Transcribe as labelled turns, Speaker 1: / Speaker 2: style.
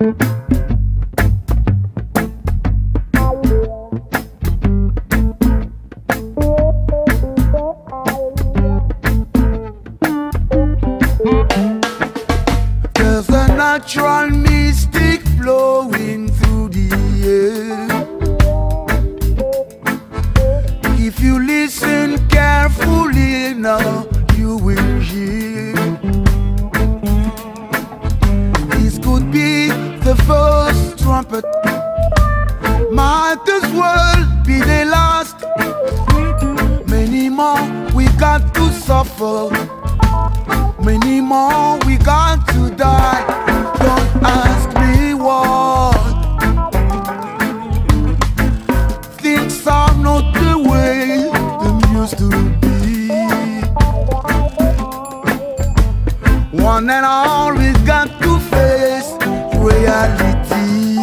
Speaker 1: There's a natural mystic flowing through the air. If you listen carefully now, you will hear. This could be the first trumpet, might as well be the last. Many more we got to suffer, many more we got to die. Don't ask me what. Things are not the way they used to be. One and all we got to face reality.